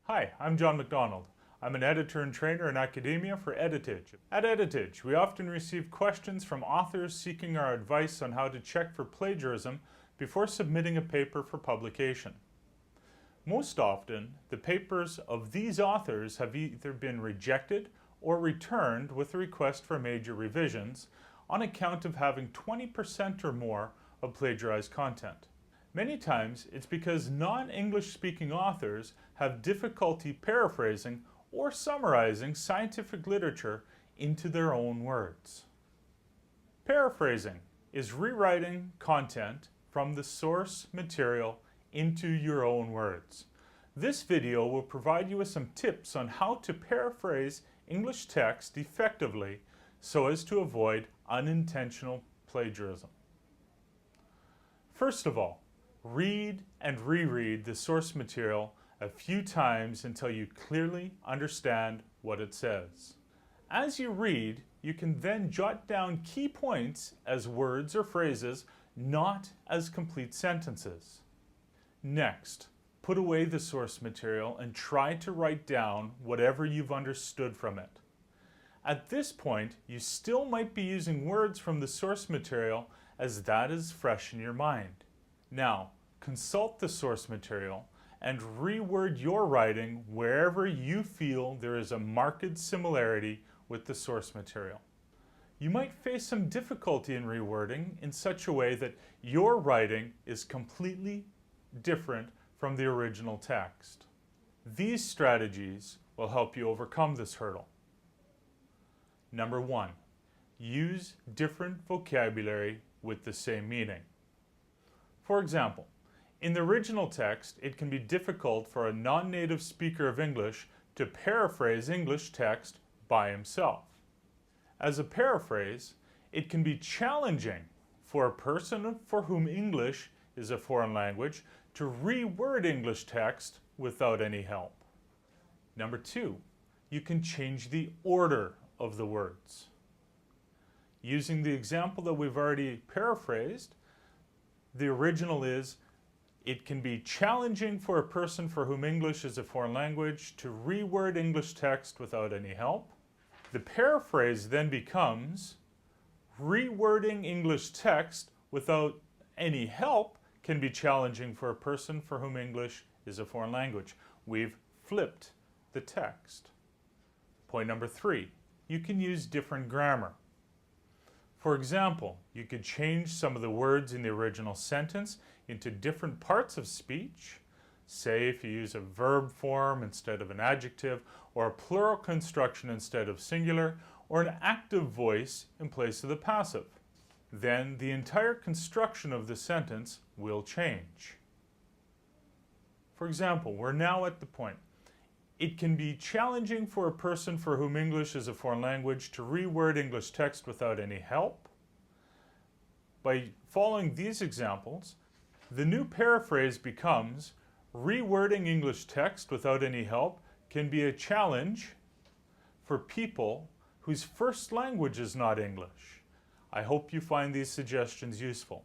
Hi, I'm John McDonald. I'm an editor and trainer in academia for Editage. At Editage, we often receive questions from authors seeking our advice on how to check for plagiarism before submitting a paper for publication. Most often, the papers of these authors have either been rejected or returned with a request for major revisions on account of having 20% or more of plagiarized content. Many times, it's because non-English speaking authors have difficulty paraphrasing or summarizing scientific literature into their own words. Paraphrasing is rewriting content from the source material into your own words. This video will provide you with some tips on how to paraphrase English text effectively so as to avoid unintentional plagiarism. First of all, read and reread the source material a few times until you clearly understand what it says. As you read, you can then jot down key points as words or phrases, not as complete sentences. Next, put away the source material and try to write down whatever you've understood from it. At this point, you still might be using words from the source material as that is fresh in your mind. Now, consult the source material and reword your writing wherever you feel there is a marked similarity with the source material. You might face some difficulty in rewording in such a way that your writing is completely different from the original text. These strategies will help you overcome this hurdle. Number 1, use different vocabulary with the same meaning. For example, in the original text, it can be difficult for a non-native speaker of English to paraphrase English text by himself. As a paraphrase, it can be challenging for a person for whom English is a foreign language to reword English text without any help. Number 2, you can change the order of the words. Using the example that we've already paraphrased, the original is, it can be challenging for a person for whom English is a foreign language to reword English text without any help. The paraphrase then becomes, rewording English text without any help can be challenging for a person for whom English is a foreign language. We've flipped the text. Point number 3, you can use different grammar. For example, you could change some of the words in the original sentence into different parts of speech. Say if you use a verb form instead of an adjective, or a plural construction instead of singular, or an active voice in place of the passive. Then the entire construction of the sentence will change. For example, we're now at the point, it can be challenging for a person for whom English is a foreign language to reword English text without any help. By following these examples, the new paraphrase becomes, rewording English text without any help can be a challenge for people whose first language is not English. I hope you find these suggestions useful.